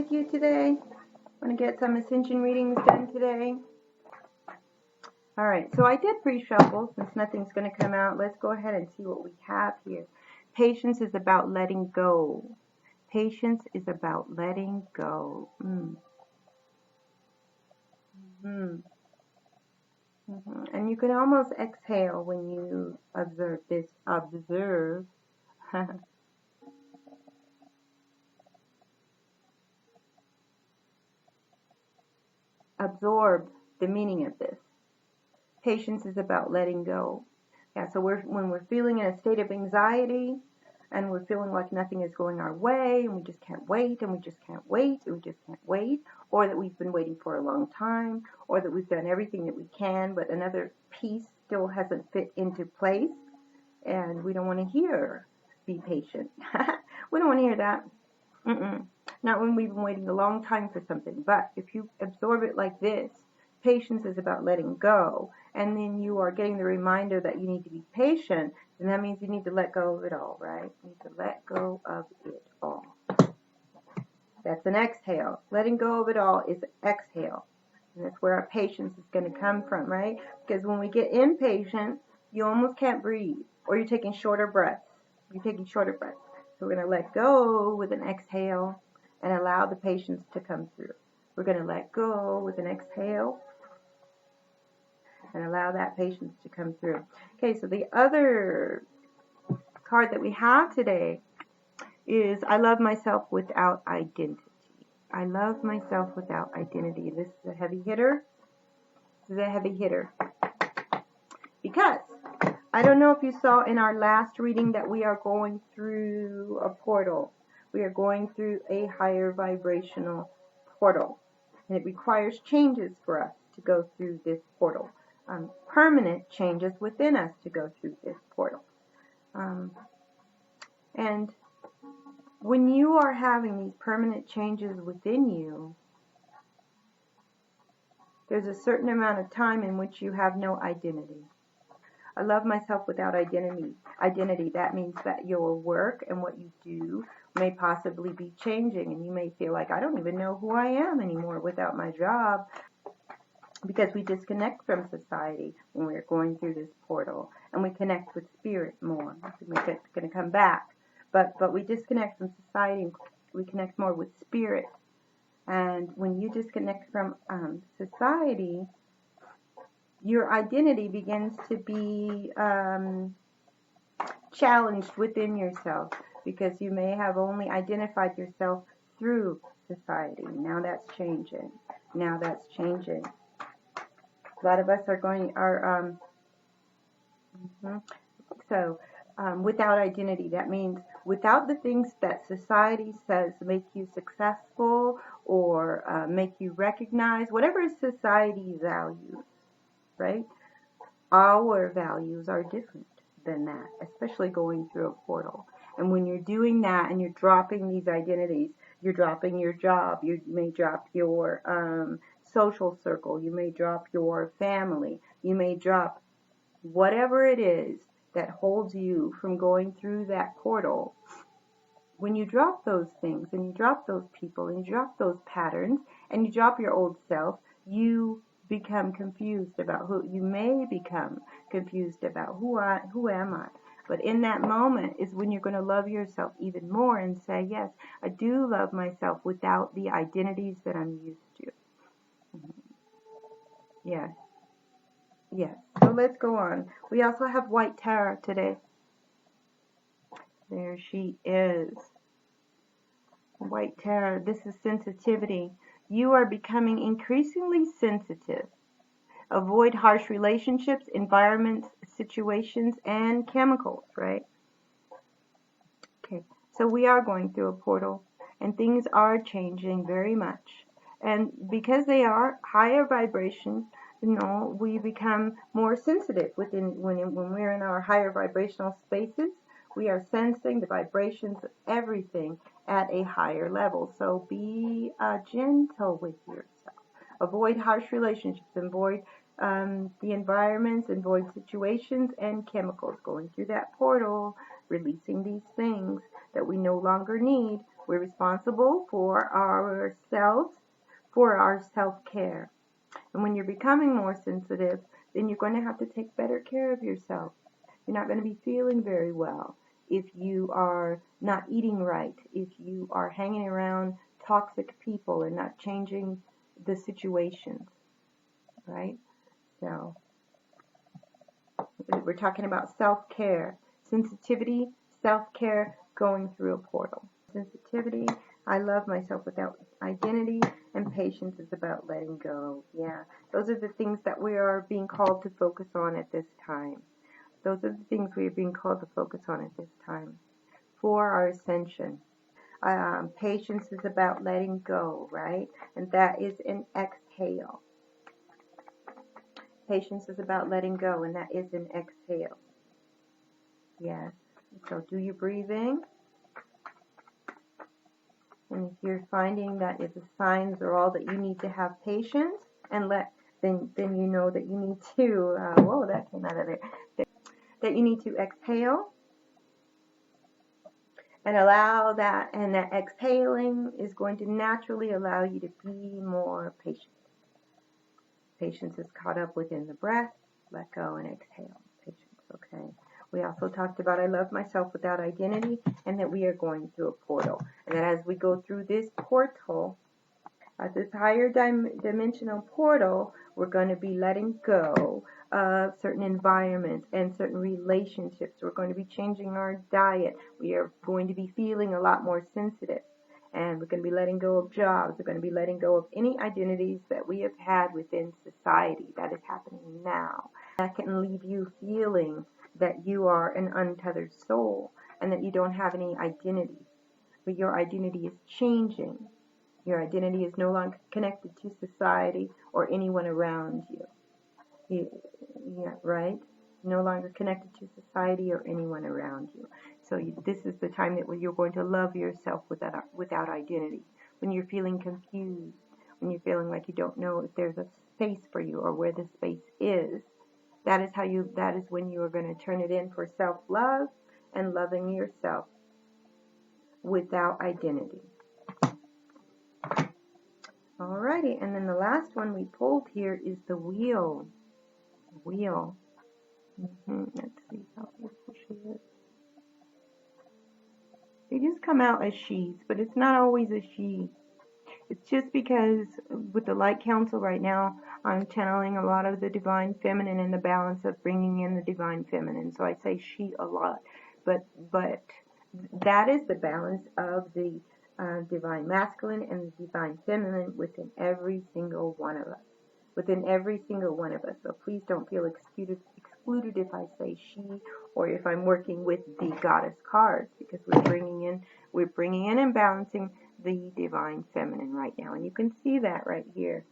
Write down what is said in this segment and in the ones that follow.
with you today. I'm going to get some Ascension readings done today. Alright, so I did pre-shuffle since nothing's going to come out. Let's go ahead and see what we have here. Patience is about letting go. Patience is about letting go. And you can almost exhale when you observe this. Observe. Absorb the meaning of this. Patience is about letting go. Yeah, so when we're feeling in a state of anxiety and we're feeling like nothing is going our way and we just can't wait and we just can't wait and we just can't wait, or that we've been waiting for a long time, or that we've done everything that we can but another piece still hasn't fit into place, and we don't want to hear be patient. We don't want to hear that. Not when we've been waiting a long time for something. But if you absorb it like this, patience is about letting go, and then you are getting the reminder that you need to be patient, and that means you need to let go of it all, right? You need to let go of it all. That's an exhale. Letting go of it all is exhale. And that's where our patience is going to come from, right? Because when we get impatient, you almost can't breathe, or you're taking shorter breaths. You're taking shorter breaths. So we're going to let go with an exhale and allow the patience to come through. We're going to let go with an exhale and allow that patience to come through. Okay, so the other card that we have today is I love myself without identity. I love myself without identity. This is a heavy hitter. This is a heavy hitter. Because I don't know if you saw in our last reading that we are going through a portal. We are going through a higher vibrational portal. And it requires changes for us to go through this portal. Permanent changes within us to go through this portal. And when you are having these permanent changes within you, there's a certain amount of time in which you have no identity. I love myself without identity. That means that your work and what you do may possibly be changing, and you may feel like, I don't even know who I am anymore without my job, because we disconnect from society when we're going through this portal, and we connect with spirit more. We're going to come back, but we disconnect from society and we connect more with spirit. And when you disconnect from society, your identity begins to be challenged within yourself, because you may have only identified yourself through society. Now that's changing. A lot of us are without identity. That means without the things that society says make you successful or make you recognized, whatever society values, right? Our values are different than that, especially going through a portal. And when you're doing that and you're dropping these identities, you're dropping your job, you may drop your social circle, you may drop your family, you may drop whatever it is that holds you from going through that portal. When you drop those things and you drop those people and you drop those patterns and you drop your old self, you become confused about who you may become confused about who am I. But in that moment is when you're going to love yourself even more and say, yes, I do love myself without the identities that I'm used to. Yes. So let's go on. We also have White Tarot today. There she is. White Tarot. This is sensitivity. You are becoming increasingly sensitive. Avoid harsh relationships, environments, situations, and chemicals, right? Okay, so we are going through a portal, and things are changing very much. And because they are higher vibration, we become more sensitive when we're in our higher vibrational spaces. We are sensing the vibrations of everything at a higher level. So be gentle with yourself. Avoid harsh relationships. Avoid the environments. Avoid situations and chemicals. Going through that portal, releasing these things that we no longer need. We're responsible for ourselves, for our self-care. And when you're becoming more sensitive, then you're going to have to take better care of yourself. You're not going to be feeling very well if you are not eating right, if you are hanging around toxic people and not changing the situations, right? So we're talking about self-care, sensitivity, self-care, going through a portal. Sensitivity, I love myself without identity, and patience is about letting go. Yeah, those are the things that we are being called to focus on at this time. Those are the things we are being called to focus on at this time for our ascension. Patience is about letting go, right? And that is an exhale. Patience is about letting go, and that is an exhale. Yes. So do your breathing. And if you're finding that if the signs are all that you need to have patience, and then you know that you need to, whoa, that came out of there, that you need to exhale and allow that, and that exhaling is going to naturally allow you to be more patient. Patience is caught up within the breath, let go and exhale. Patience, okay. We also talked about I love myself without identity, and that we are going through a portal. And that as we go through this portal, at this higher dimensional portal, we're going to be letting go of certain environments and certain relationships. We're going to be changing our diet. We are going to be feeling a lot more sensitive. And we're going to be letting go of jobs. We're going to be letting go of any identities that we have had within society. That is happening now. That can leave you feeling that you are an untethered soul and that you don't have any identity. But your identity is changing. Your identity is no longer connected to society or anyone around you. Yeah, right? No longer connected to society or anyone around you. So this is the time that you're going to love yourself without identity. When you're feeling confused, when you're feeling like you don't know if there's a space for you or where the space is, that is when you are going to turn it in for self-love and loving yourself without identity. Alrighty, and then the last one we pulled here is the wheel. Wheel. Let's see how beautiful she is. They just come out as she's, but it's not always a she. It's just because with the Light Council right now, I'm channeling a lot of the Divine Feminine and the balance of bringing in the Divine Feminine. So I say she a lot, but that is the balance of the Divine Masculine and the Divine Feminine within every single one of us. Within every single one of us. So please don't feel excluded if I say she or if I'm working with the Goddess cards, because we're bringing in and balancing the Divine Feminine right now. And you can see that right here.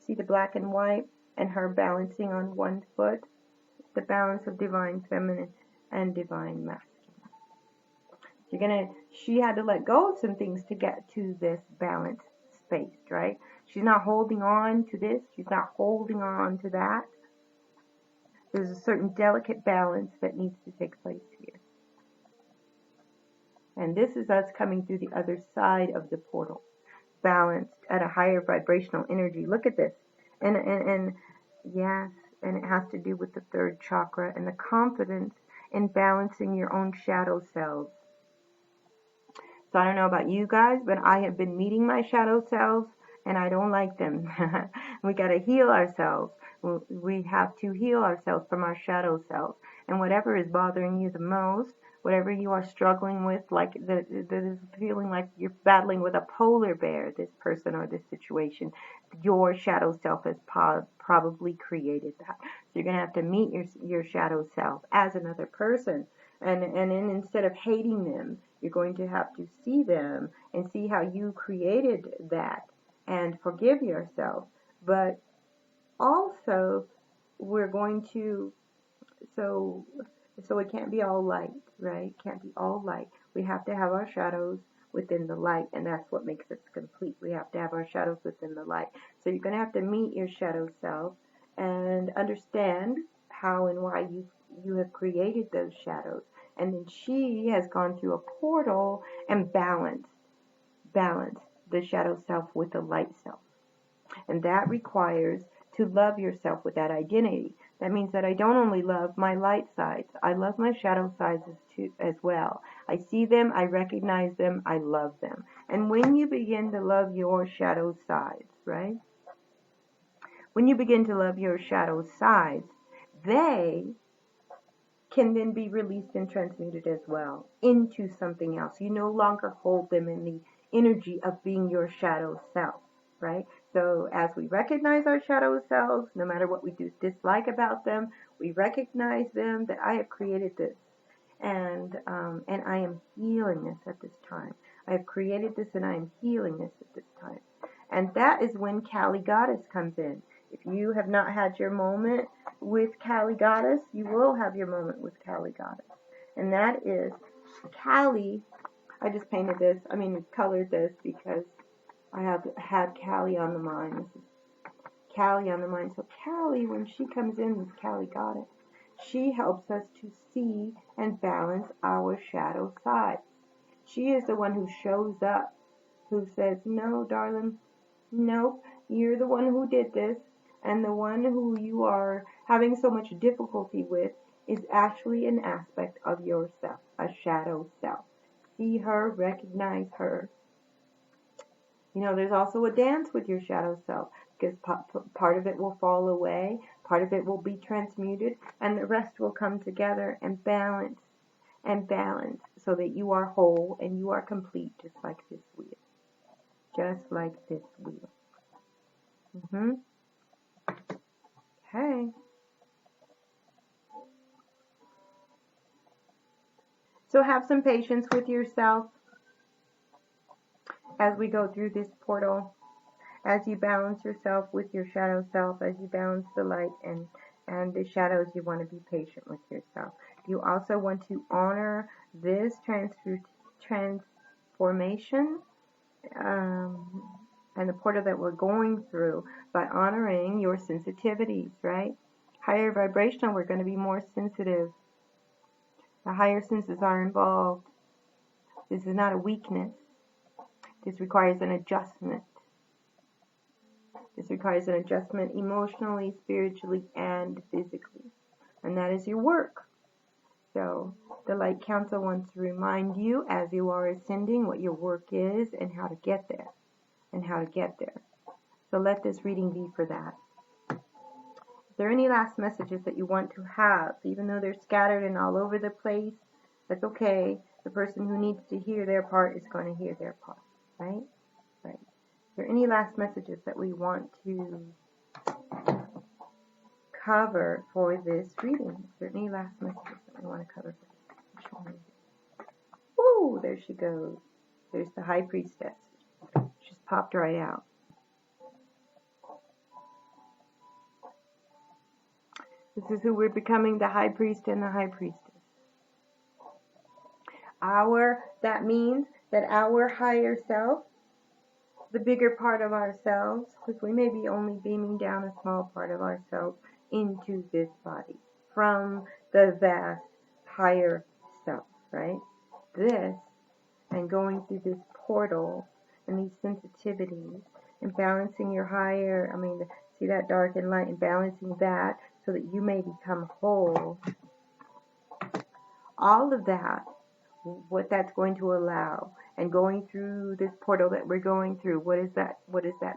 See the black and white and her balancing on one foot? The balance of Divine Feminine and Divine Masculine. She had to let go of some things to get to this balanced space, right? She's not holding on to this. She's not holding on to that. There's a certain delicate balance that needs to take place here. And this is us coming through the other side of the portal, balanced at a higher vibrational energy. Look at this. And yes, and it has to do with the third chakra and the confidence in balancing your own shadow selves. So I don't know about you guys, but I have been meeting my shadow selves, and I don't like them. We got to heal ourselves. We have to heal ourselves from our shadow selves. And whatever is bothering you the most, whatever you are struggling with, like that is feeling like you're battling with a polar bear, this person or this situation, your shadow self has probably created that. So you're going to have to meet your shadow self as another person. And then instead of hating them, you're going to have to see them and see how you created that and forgive yourself. But also, we're going to, so it can't be all light, right? It can't be all light. We have to have our shadows within the light, and that's what makes us complete. We have to have our shadows within the light. So you're going to have to meet your shadow self and understand how and why you have created those shadows. And then she has gone through a portal and balanced balance the shadow self with the light self. And that requires to love yourself with that identity. That means that I don't only love my light sides, I love my shadow sides too, as well. I see them, I recognize them, I love them. And when you begin to love your shadow sides, right? When you begin to love your shadow sides, they can then be released and transmuted as well into something else. You no longer hold them in the energy of being your shadow self, right? So as we recognize our shadow selves, no matter what we dislike about them, we recognize them, that I have created this, and I am healing this at this time. I have created this and I am healing this at this time. And that is when Kali Goddess comes in. If you have not had your moment with Kali Goddess, you will have your moment with Kali Goddess. And that is Kali. I just painted this, colored this because I have had Kali on the mind. This is Kali on the mind. So Kali, when she comes in, this Kali Goddess, she helps us to see and balance our shadow sides. She is the one who shows up, who says, no, darling, nope, you're the one who did this, and the one who you are having so much difficulty with is actually an aspect of yourself, a shadow self. See her, recognize her. There's also a dance with your shadow self, because part of it will fall away, part of it will be transmuted, and the rest will come together and balance, so that you are whole and you are complete, just like this wheel. Just like this wheel. Okay. So have some patience with yourself as we go through this portal, as you balance yourself with your shadow self, as you balance the light and the shadows. You want to be patient with yourself. You also want to honor this transformation and the portal that we're going through by honoring your sensitivities, right? Higher vibrational, we're going to be more sensitive. The higher senses are involved. This is not a weakness. This requires an adjustment. This requires an adjustment emotionally, spiritually, and physically. And that is your work. So the Light Council wants to remind you as you are ascending what your work is and how to get there. So let this reading be for that. Is there any last messages that you want to have? Even though they're scattered and all over the place, that's okay. The person who needs to hear their part is going to hear their part, right? Right. Is there any last messages that we want to cover for this reading? Is there any last messages that we want to cover for this? Woo! There she goes. There's the High Priestess. Just popped right out. This is who we're becoming, the High Priest and the High Priestess. That means that our higher self, the bigger part of ourselves, because we may be only beaming down a small part of ourselves into this body from the vast higher self, right? This, and going through this portal and these sensitivities and balancing your higher, see that dark and light, and balancing that so that you may become whole. All of that, what that's going to allow, and going through this portal that we're going through, what does that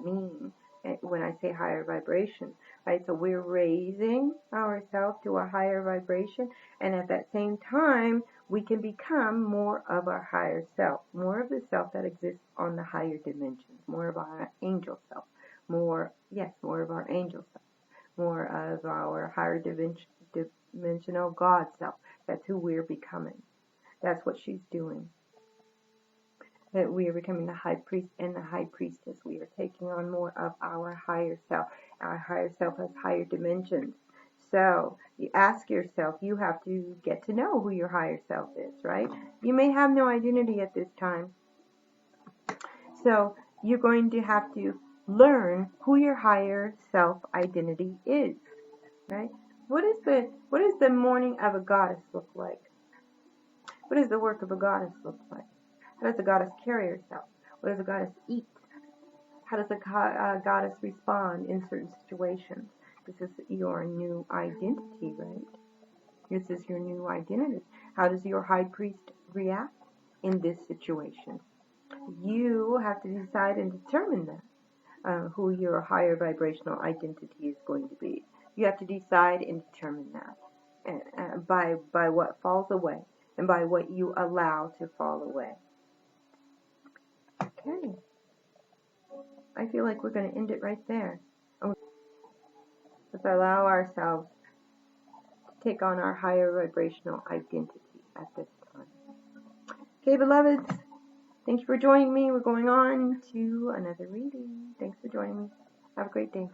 mean when I say higher vibration, right? So we're raising ourselves to a higher vibration, and at that same time we can become more of our higher self, more of the self that exists on the higher dimensions, more of our angel self, more of our angel self, more of our higher dimensional God self. That's who we're becoming. That's what she's doing. That we are becoming the High Priest and the High Priestess. We are taking on more of our higher self. Our higher self has higher dimensions. So you ask yourself, you have to get to know who your higher self is, right? You may have no identity at this time. So you're going to have to learn who your higher self identity is, right? What does the morning of a goddess look like? What does the work of a goddess look like? How does a goddess carry herself? What does a goddess eat? How does a goddess respond in certain situations? This is your new identity, right? This is your new identity. How does your high priest react in this situation? You have to decide and determine that, who your higher vibrational identity is going to be. You have to decide and determine that by what falls away and by what you allow to fall away. Okay. I feel like we're going to end it right there. Let's allow ourselves to take on our higher vibrational identity at this time. Okay, beloveds, thank you for joining me. We're going on to another reading. Thanks for joining me. Have a great day.